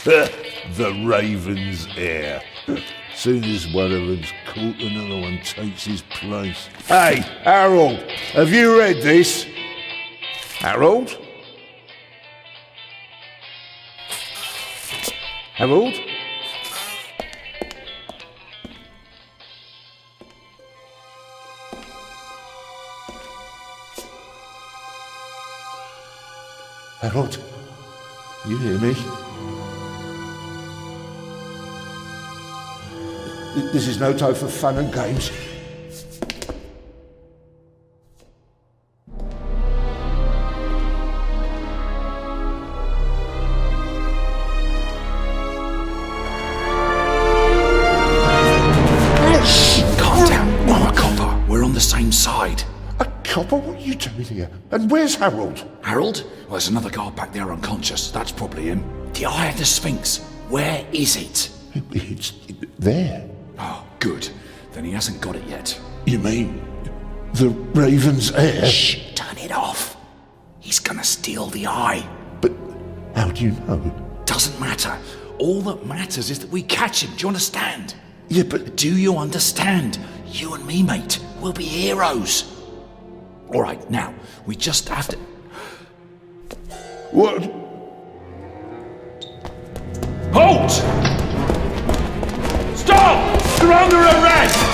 The Raven's heir. Soon as one of them's caught, another one takes his place. Hey, Harold, have you read this? Harold? Harold? Harold? You hear me? This is no time for fun and games. Shh! Calm down. I'm a copper. We're on the same side. A copper? What are you doing here? And where's Harold? Harold? Well, there's another guard back there unconscious. That's probably him. The Eye of the Sphinx. Where is it? It's there. Oh, good. Then he hasn't got it yet. You mean the Raven's heir? Shh! Turn it off. He's gonna steal the eye. But how do you know? Doesn't matter. All that matters is that we catch him. Do you understand? Yeah, but... Do you understand? You and me, mate, we'll be heroes. All right, now, we just have to... What? Halt! Stop! You're under arrest!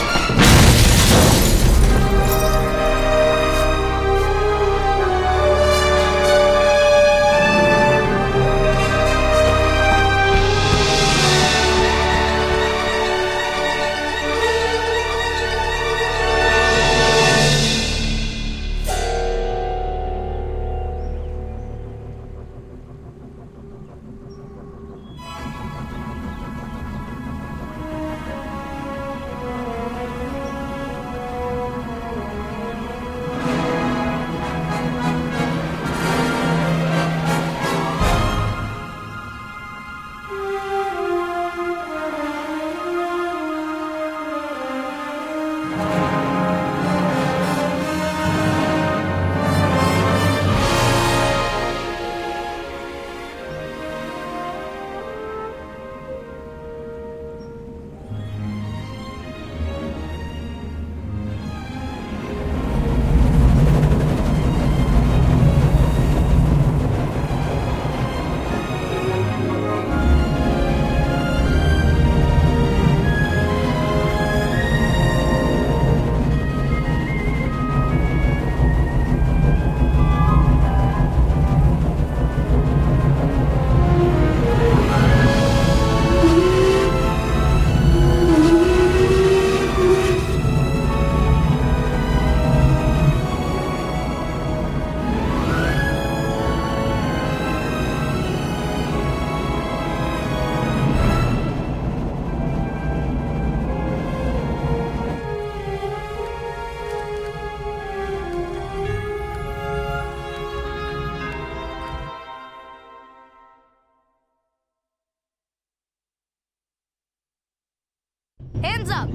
Hands up!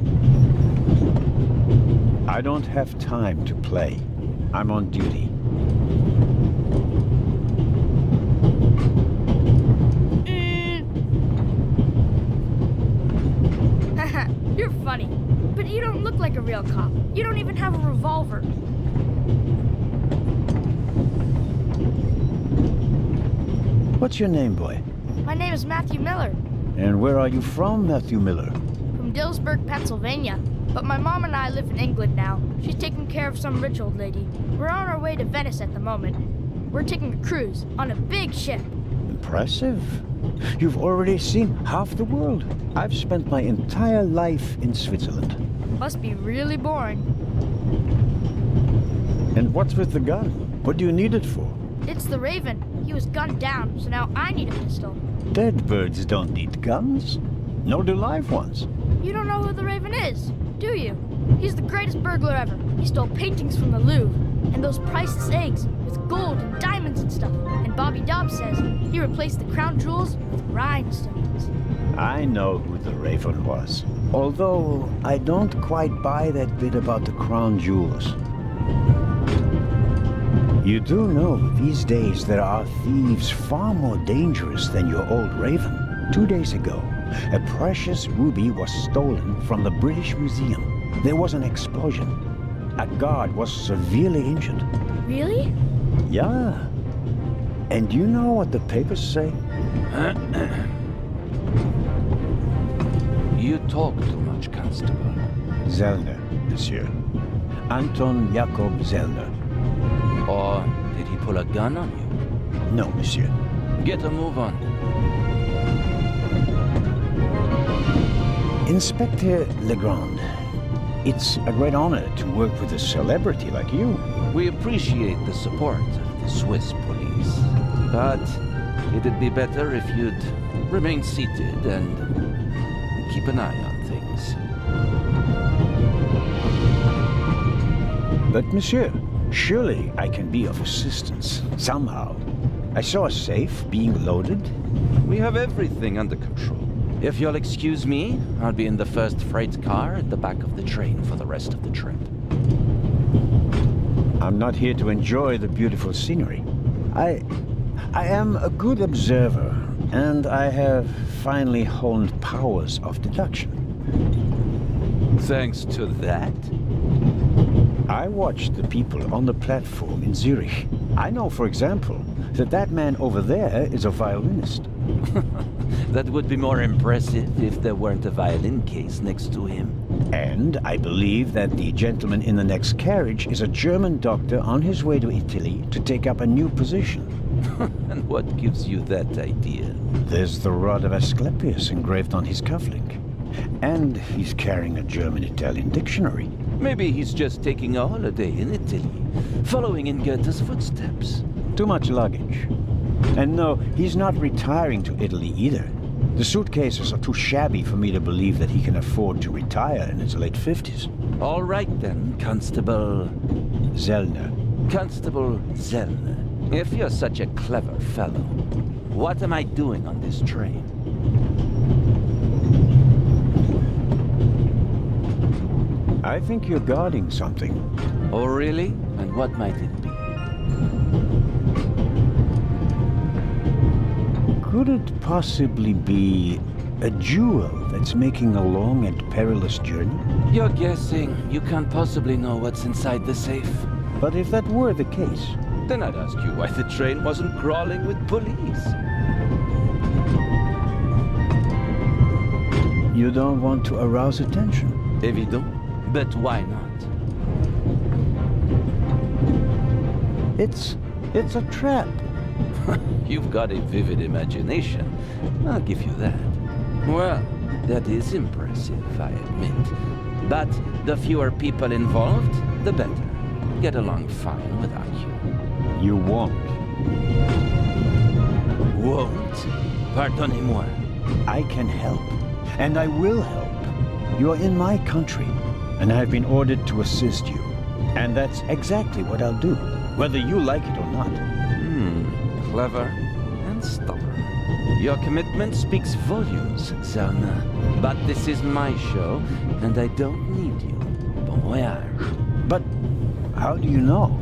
I don't have time to play. I'm on duty. You're funny, but you don't look like a real cop. You don't even have a revolver. What's your name, boy? My name is Matthew Miller, And where are you from, Matthew Miller? from Dillsburg, Pennsylvania. But my mom and I live in England now. She's taking care of some rich old lady. We're on our way to Venice at the moment. We're taking a cruise on a big ship. Impressive. You've already seen half the world. I've spent my entire life in Switzerland. Must be really boring. And what's with the gun? What do you need it for? It's the Raven. He was gunned down, so now I need a pistol. Dead birds don't need guns. Nor do live ones. You don't know who the Raven is, do you? He's the greatest burglar ever. He stole paintings from the Louvre, and those priceless eggs with gold and diamonds and stuff. And Bobby Dobbs says he replaced the crown jewels with rhinestones. I know who the Raven was. Although I don't quite buy that bit about the crown jewels. You do know these days there are thieves far more dangerous than your old Raven. 2 days ago, a precious ruby was stolen from the British Museum. There was an explosion. A guard was severely injured. Really? Yeah. And you know what the papers say? You talk too much, Constable. Zellner, monsieur. Anton Jakob Zellner. Or did he pull a gun on you? No, monsieur. Get a move on. Inspector Legard, it's a great honor to work with a celebrity like you. We appreciate the support of the Swiss police, but it'd be better if you'd remain seated and keep an eye on things. But monsieur, surely I can be of assistance, somehow. I saw a safe being loaded. We have everything under control. If you'll excuse me, I'll be in the first freight car at the back of the train for the rest of the trip. I'm not here to enjoy the beautiful scenery. I am a good observer, and I have finally honed powers of deduction. Thanks to that? I watched the people on the platform in Zurich. I know, for example, that man over there is a violinist. That would be more impressive if there weren't a violin case next to him. And I believe that the gentleman in the next carriage is a German doctor on his way to Italy to take up a new position. And what gives you that idea? There's the rod of Asclepius engraved on his cufflink. And he's carrying a German-Italian dictionary. Maybe he's just taking a holiday in Italy, following in Goethe's footsteps. Too much luggage. And no, he's not retiring to Italy either. The suitcases are too shabby for me to believe that he can afford to retire in his late 50s. All right then, Constable... Zellner. Constable Zellner. If you're such a clever fellow, what am I doing on this train? I think you're guarding something. Oh, really? And what might it be? Could it possibly be a jewel that's making a long and perilous journey? You're guessing. You can't possibly know what's inside the safe. But if that were the case... Then I'd ask you why the train wasn't crawling with police. You don't want to arouse attention? Évident. But why not? It's a trap. You've got a vivid imagination. I'll give you that. Well, that is impressive, I admit. But the fewer people involved, the better. Get along fine without you. You won't. Won't? Pardonnez-moi. I can help. And I will help. You're in my country, and I've been ordered to assist you. And that's exactly what I'll do, whether you like it or not. Clever and stubborn. Your commitment speaks volumes, Zellner. But this is my show, and I don't need you. Bon voyage. But how do you know?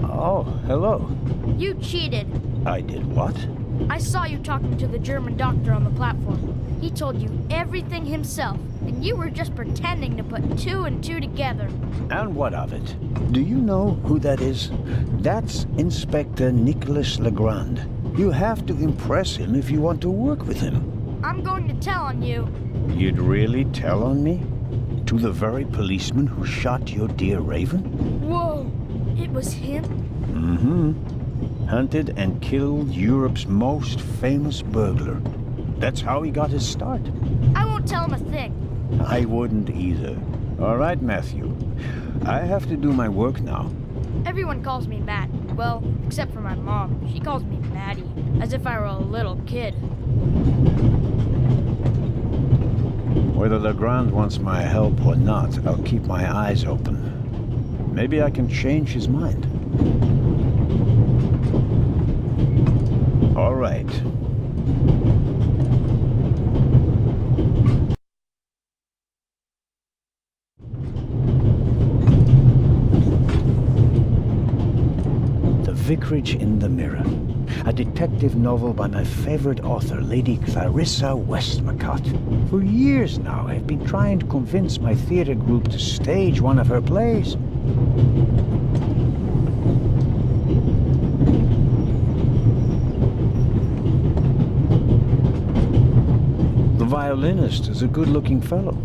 Oh, hello. You cheated. I did what? I saw you talking to the German doctor on the platform. He told you everything himself, and you were just pretending to put two and two together. And what of it? Do you know who that is? That's Inspector Nicholas Legrand. You have to impress him if you want to work with him. I'm going to tell on you. You'd really tell on me? To the very policeman who shot your dear Raven? Whoa, it was him? Mm-hmm. Hunted and killed Europe's most famous burglar. That's how he got his start. I won't tell him a thing. I wouldn't either. All right, Matthew. I have to do my work now. Everyone calls me Matt. Well, except for my mom. She calls me Maddie, as if I were a little kid. Whether Legrand wants my help or not, I'll keep my eyes open. Maybe I can change his mind. All right. Vicarage in the Mirror, a detective novel by my favorite author, Lady Clarissa Westmacott. For years now, I've been trying to convince my theater group to stage one of her plays. The violinist is a good-looking fellow,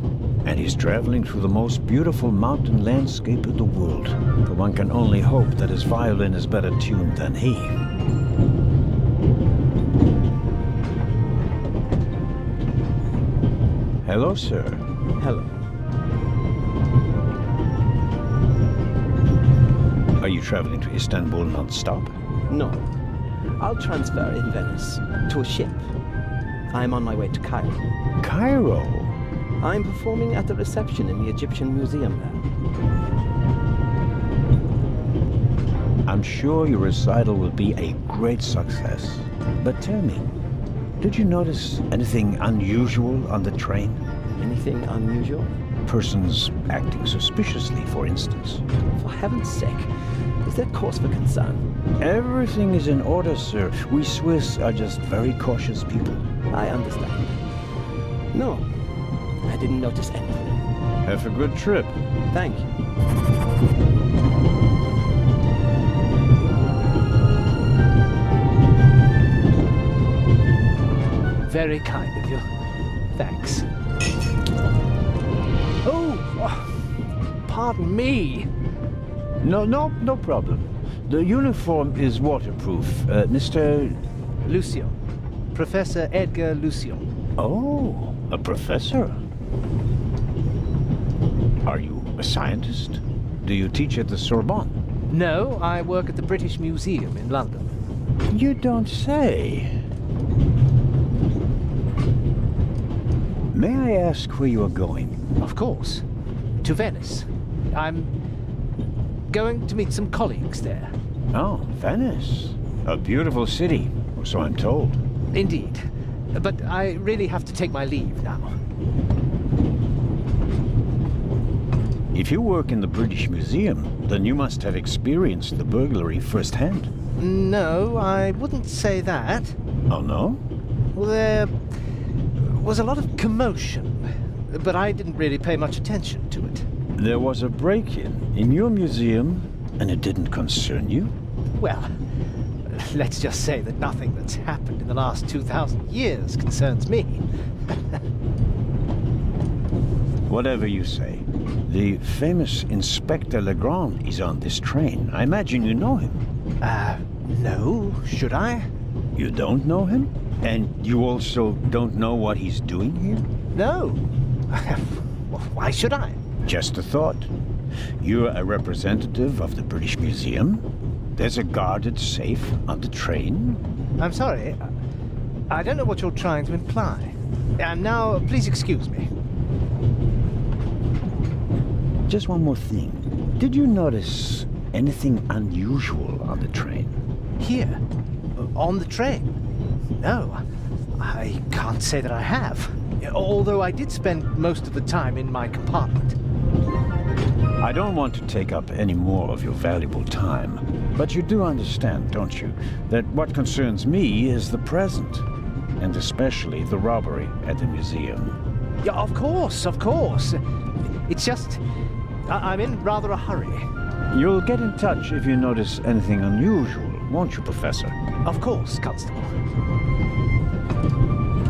and he's traveling through the most beautiful mountain landscape in the world. But one can only hope that his violin is better tuned than he. Hello, sir. Hello. Are you traveling to Istanbul non-stop? No. I'll transfer in Venice to a ship. I'm on my way to Cairo. Cairo? I'm performing at the reception in the Egyptian Museum there. I'm sure your recital will be a great success. But tell me, did you notice anything unusual on the train? Anything unusual? Persons acting suspiciously, for instance. For heaven's sake, is there cause for concern? Everything is in order, sir. We Swiss are just very cautious people. I understand. No, I didn't notice anything. Have a good trip. Thank you. Very kind of you. Thanks. Oh, pardon me. No problem. The uniform is waterproof. Mr. Lucio. Professor Edgar Lucio. Oh, a professor. Are you a scientist? Do you teach at the Sorbonne? No, I work at the British Museum in London. You don't say. May I ask where you are going? Of course. To Venice. I'm going to meet some colleagues there. Oh, Venice. A beautiful city, or so I'm told. Indeed. But I really have to take my leave now. If you work in the British Museum, then you must have experienced the burglary firsthand. No, I wouldn't say that. Oh, no? Well, there was a lot of commotion, but I didn't really pay much attention to it. There was a break-in in your museum, and it didn't concern you? Well, let's just say that nothing that's happened in the last 2,000 years concerns me. Whatever you say. The famous Inspector Legard is on this train. I imagine you know him. No, should I? You don't know him? And you also don't know what he's doing here? No. Well, why should I? Just a thought. You're a representative of the British Museum. There's a guarded safe on the train. I'm sorry. I don't know what you're trying to imply. And now, please excuse me. Just one more thing. Did you notice anything unusual on the train? Here? On the train? No. I can't say that I have. Although I did spend most of the time in my compartment. I don't want to take up any more of your valuable time, but you do understand, don't you, that what concerns me is the present, and especially the robbery at the museum. Yeah, of course, of course. It's just, I'm in rather a hurry. You'll get in touch if you notice anything unusual, won't you, Professor? Of course, Constable.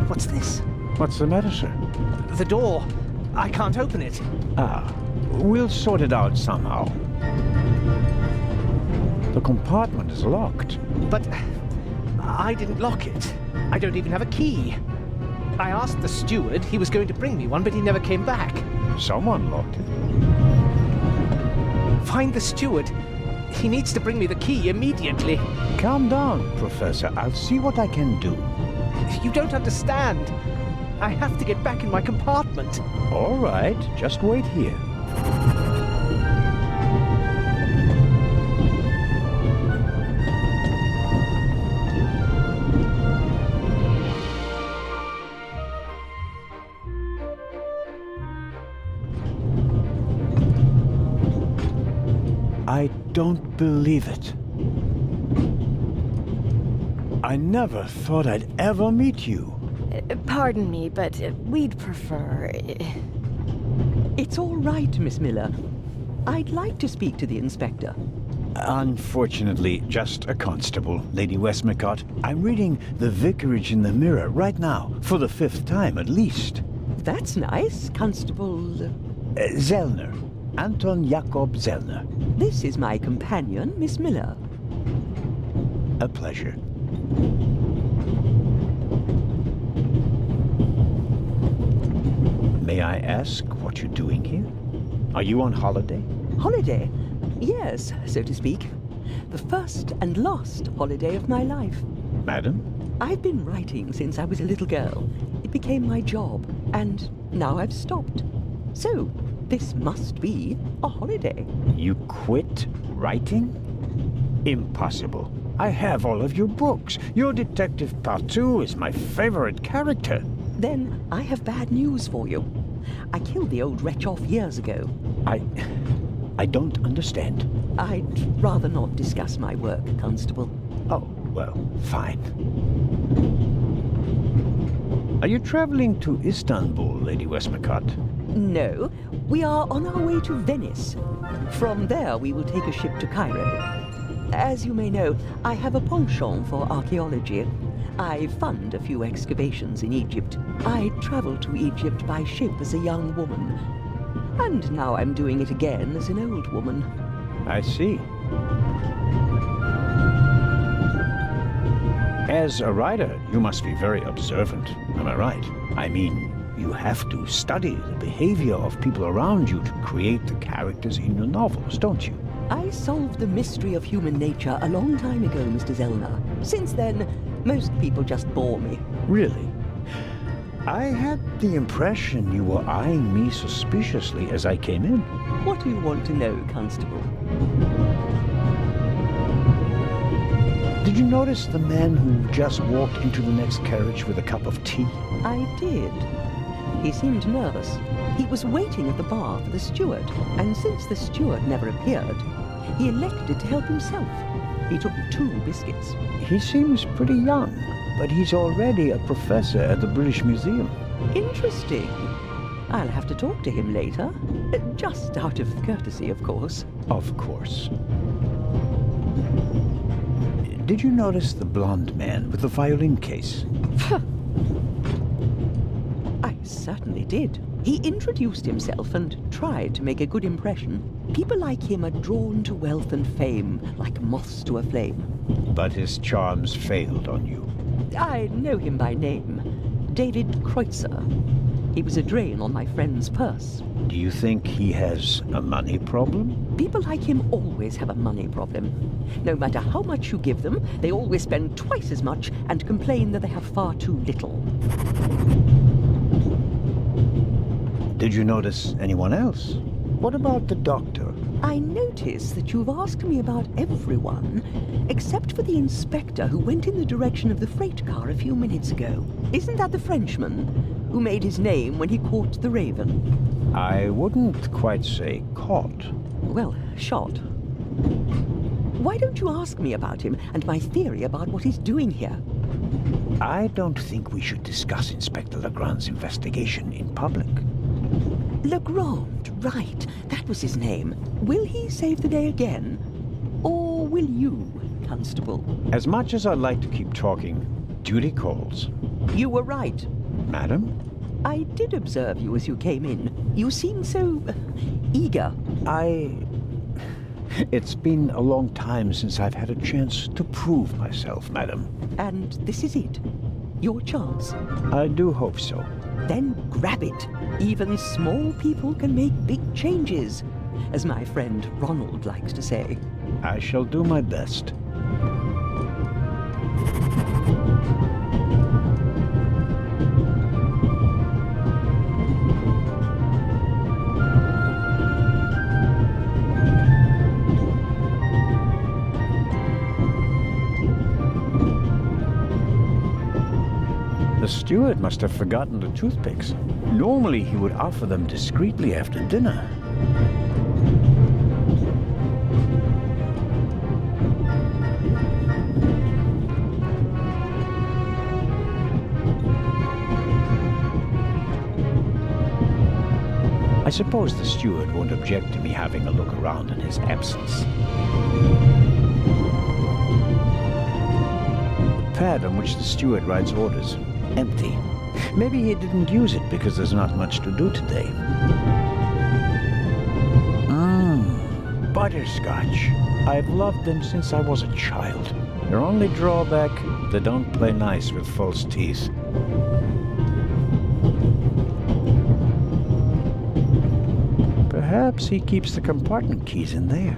What's this? What's the matter, sir? The door. I can't open it. Ah, we'll sort it out somehow. The compartment is locked. But I didn't lock it. I don't even have a key. I asked the steward. He was going to bring me one, but he never came back. Someone locked it. Find the steward. He needs to bring me the key immediately. Calm down, Professor. I'll see what I can do. You don't understand. I have to get back in my compartment. All right, just wait here. I don't believe it. I never thought I'd ever meet you. Pardon me, but we'd prefer... It's all right, Miss Miller. I'd like to speak to the inspector. Unfortunately, just a constable, Lady Westmacott. I'm reading The Vicarage in the Mirror right now, for the 5th time at least. That's nice, Constable... Zellner. Anton Jakob Zellner. This is my companion, Miss Miller. A pleasure. May I ask what you're doing here? Are you on holiday? Holiday? Yes, so to speak. The first and last holiday of my life. Madam? I've been writing since I was a little girl. It became my job, and now I've stopped. So, this must be a holiday. You quit writing? Impossible. I have all of your books. Your Detective Partout is my favorite character. Then I have bad news for you. I killed the old wretch off years ago. I don't understand. I'd rather not discuss my work, Constable. Oh, well, fine. Are you traveling to Istanbul, Lady Westmacott? No, we are on our way to Venice. From there, we will take a ship to Cairo. As you may know, I have a penchant for archaeology. I fund a few excavations in Egypt. I traveled to Egypt by ship as a young woman. And now I'm doing it again as an old woman. I see. As a writer, you must be very observant, am I right? I mean, you have to study the behavior of people around you to create the characters in your novels, don't you? I solved the mystery of human nature a long time ago, Mr. Zellner. Since then, most people just bore me. Really? I had the impression you were eyeing me suspiciously as I came in. What do you want to know, Constable? Did you notice the man who just walked into the next carriage with a cup of tea? I did. He seemed nervous. He was waiting at the bar for the steward, and since the steward never appeared, he elected to help himself. He took 2 biscuits. He seems pretty young, but he's already a professor at the British Museum. Interesting. I'll have to talk to him later. Just out of courtesy, of course. Of course. Did you notice the blonde man with the violin case? I certainly did. He introduced himself and tried to make a good impression. People like him are drawn to wealth and fame, like moths to a flame. But his charms failed on you. I know him by name. David Kreutzer. He was a drain on my friend's purse. Do you think he has a money problem? People like him always have a money problem. No matter how much you give them, they always spend twice as much and complain that they have far too little. Did you notice anyone else? What about the doctor? I notice that you've asked me about everyone, except for the inspector who went in the direction of the freight car a few minutes ago. Isn't that the Frenchman who made his name when he caught the raven? I wouldn't quite say caught. Well, shot. Why don't you ask me about him and my theory about what he's doing here? I don't think we should discuss Inspector Legrand's investigation in public. Legrand, right. That was his name. Will he save the day again? Or will you, Constable? As much as I'd like to keep talking, duty calls. You were right. Madam? I did observe you as you came in. You seemed so... eager. It's been a long time since I've had a chance to prove myself, madam. And this is it? Your chance? I do hope so. Then grab it. Even small people can make big changes, as my friend Ronald likes to say. I shall do my best. The steward must have forgotten the toothpicks. Normally he would offer them discreetly after dinner. suppose the steward won't object to me having a look around in his absence. The pad on which the steward writes orders. Empty. Maybe he didn't use it because there's not much to do today. Butterscotch. I've loved them since I was a child. Their only drawback, they don't play nice with false teeth. Perhaps he keeps the compartment keys in there.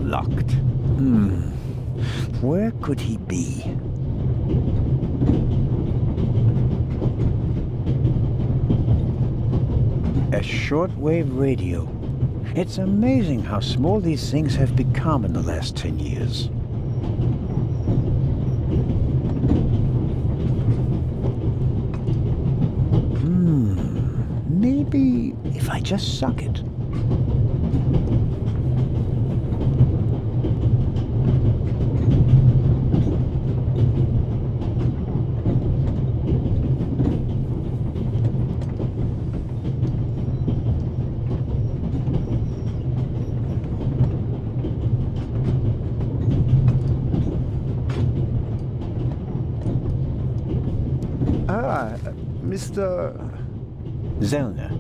Locked. Where could he be? A shortwave radio. It's amazing how small these things have become in the last 10 years. Maybe if I just suck it. Mr. Zellner.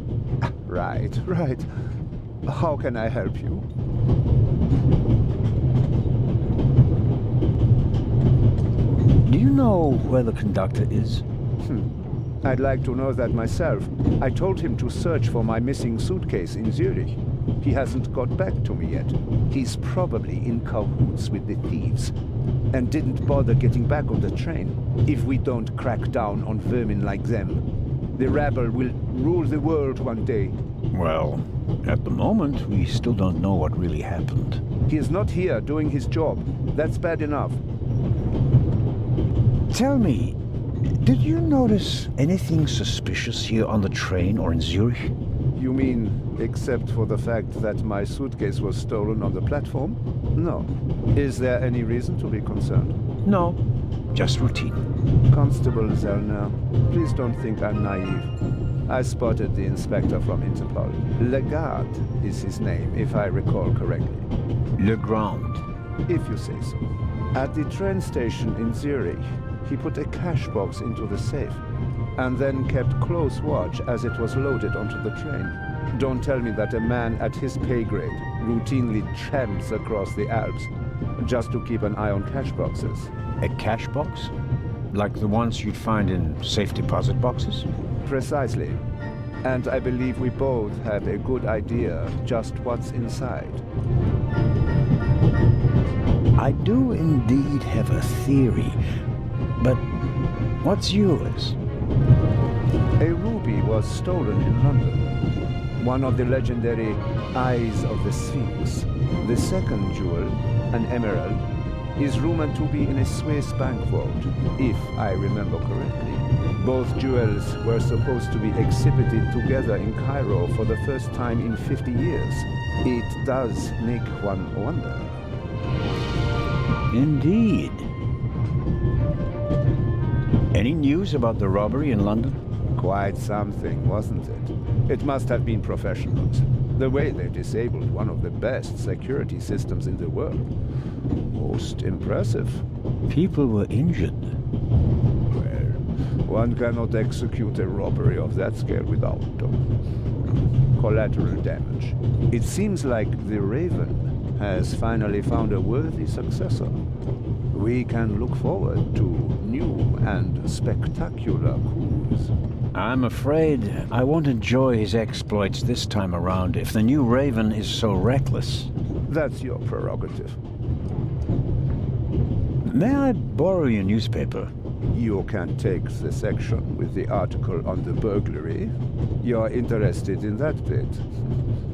Right. How can I help you? Do you know where the conductor is? I'd like to know that myself. I told him to search for my missing suitcase in Zurich. He hasn't got back to me yet. He's probably in cahoots with the thieves and didn't bother getting back on the train. If we don't crack down on vermin like them, the rabble will rule the world one day. Well, at the moment, we still don't know what really happened. He is not here doing his job. That's bad enough. Tell me, did you notice anything suspicious here on the train or in Zurich? You mean, except for the fact that my suitcase was stolen on the platform? No. Is there any reason to be concerned? No, just routine. Constable Zellner, please don't think I'm naive. I spotted the inspector from Interpol. Legard is his name, if I recall correctly. Legard. If you say so. At the train station in Zurich, he put a cash box into the safe, and then kept close watch as it was loaded onto the train. Don't tell me that a man at his pay grade routinely tramps across the Alps just to keep an eye on cash boxes. A cash box? Like the ones you'd find in safe deposit boxes? Precisely. And I believe we both have a good idea just what's inside. I do indeed have a theory, but what's yours? A ruby was stolen in London. One of the legendary Eyes of the Sphinx. The second jewel, an emerald, is rumored to be in a Swiss bank vault, if I remember correctly. Both jewels were supposed to be exhibited together in Cairo for the first time in 50 years. It does make one wonder. Indeed. Any news about the robbery in London? Quite something, wasn't it? It must have been professionals. The way they disabled one of the best security systems in the world. Most impressive. People were injured. Well, one cannot execute a robbery of that scale without collateral damage. It seems like the Raven has finally found a worthy successor. We can look forward to new and spectacular coups. I'm afraid I won't enjoy his exploits this time around if the new Raven is so reckless. That's your prerogative. May I borrow your newspaper? You can take the section with the article on the burglary. You're interested in that bit,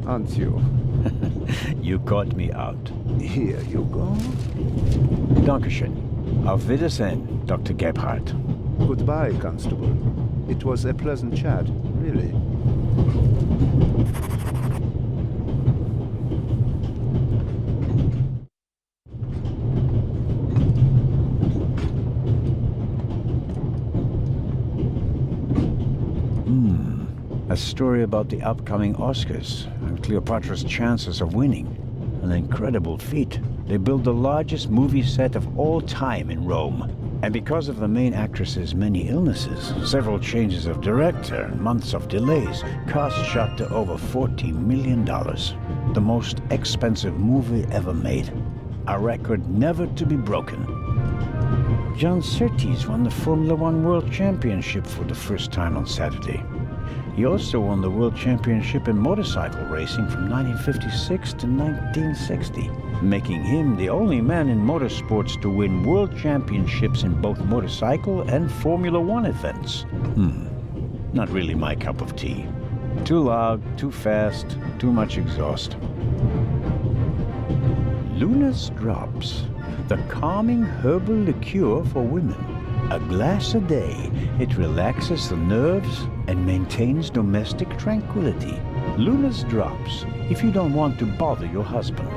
aren't you? You caught me out. Here you go. Dankeschön. Auf Wiedersehen, Dr. Gebhardt. Goodbye, Constable. It was a pleasant chat, really. A story about the upcoming Oscars and Cleopatra's chances of winning. An incredible feat. They built the largest movie set of all time in Rome. And because of the main actress's many illnesses, several changes of director, and months of delays, cost shot to over $40 million. The most expensive movie ever made. A record never to be broken. John Surtees won the Formula One World Championship for the first time on Saturday. He also won the World Championship in motorcycle racing from 1956 to 1960, making him the only man in motorsports to win World Championships in both motorcycle and Formula One events. Not really my cup of tea. Too loud, too fast, too much exhaust. Luna's Drops, the calming herbal liqueur for women. A glass a day, it relaxes the nerves and maintains domestic tranquility. Luna's Drops, if you don't want to bother your husband.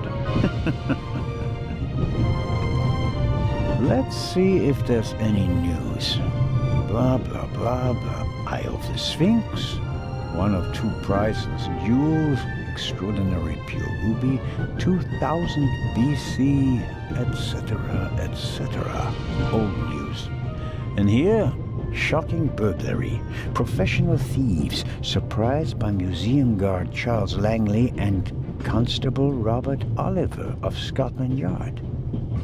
Let's see if there's any news. Blah, blah, blah, blah. Eye of the Sphinx, one of two priceless jewels, extraordinary pure ruby, 2000 BC, etc., etc. Old news. And here, shocking burglary. Professional thieves surprised by museum guard Charles Langley and Constable Robert Oliver of Scotland Yard.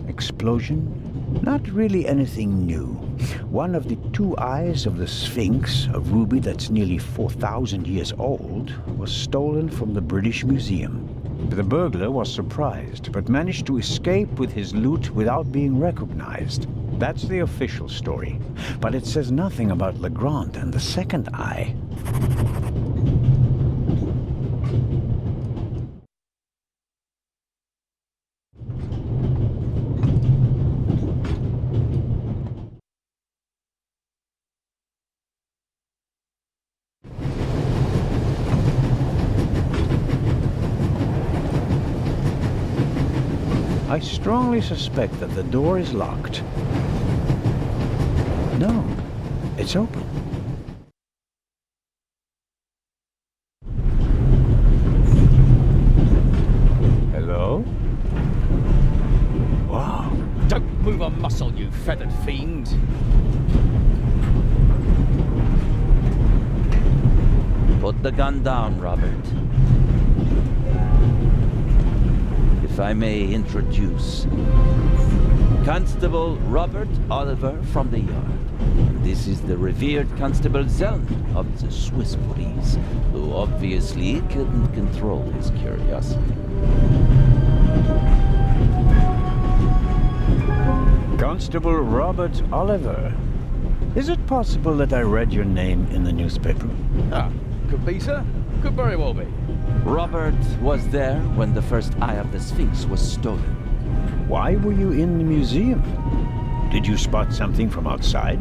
Explosion? Not really anything new. One of the two eyes of the Sphinx, a ruby that's nearly 4,000 years old, was stolen from the British Museum. The burglar was surprised, but managed to escape with his loot without being recognized. That's the official story, but it says nothing about Legard and the second eye. I strongly suspect that the door is locked. No, it's open. Hello? Wow. Don't move a muscle, you feathered fiend. Put the gun down, Robert. If I may introduce Constable Robert Oliver from the Yard. This is the revered Constable Zellner of the Swiss police, who obviously couldn't control his curiosity. Constable Robert Oliver. Is it possible that I read your name in the newspaper? Ah, could be, sir. Could very well be. Robert was there when the first eye of the Sphinx was stolen. Why were you in the museum? Did you spot something from outside?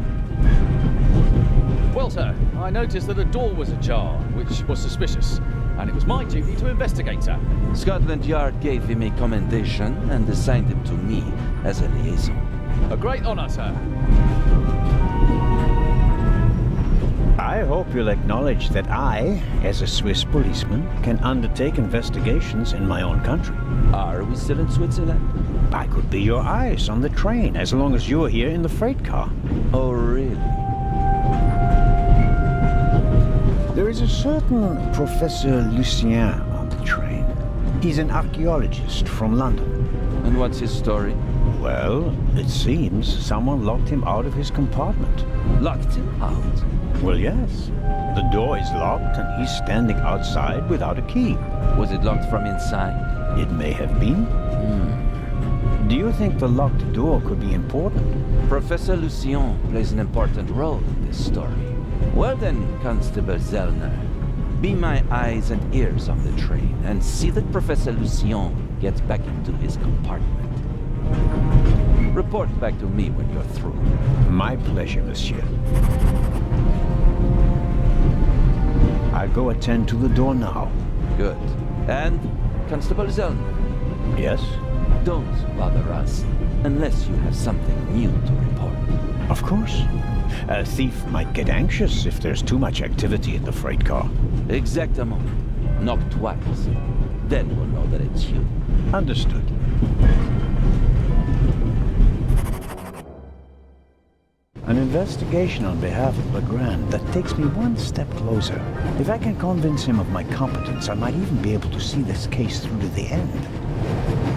Well, sir, I noticed that a door was ajar, which was suspicious, and it was my duty to investigate, sir. Scotland Yard gave him a commendation and assigned him to me as a liaison. A great honor, sir. I hope you'll acknowledge that I, as a Swiss policeman, can undertake investigations in my own country. Are we still in Switzerland? I could be your eyes on the train, as long as you're here in the freight car. Oh, really? There is a certain Professor Lucien on the train. He's an archaeologist from London. And what's his story? Well, it seems someone locked him out of his compartment. Locked him out? Well, yes. The door is locked and he's standing outside without a key. Was it locked from inside? It may have been. Do you think the locked door could be important? Professor Lucien plays an important role in this story. Well then, Constable Zellner, be my eyes and ears on the train and see that Professor Lucien gets back into his compartment. Report back to me when you're through. My pleasure, monsieur. I'll go attend to the door now. Good. And, Constable Zellner? Yes? Don't bother us unless you have something new to report. Of course. A thief might get anxious if there's too much activity in the freight car. Exactement. Knock twice. Then we'll know that it's you. Understood. An investigation on behalf of Legard that takes me one step closer. If I can convince him of my competence, I might even be able to see this case through to the end.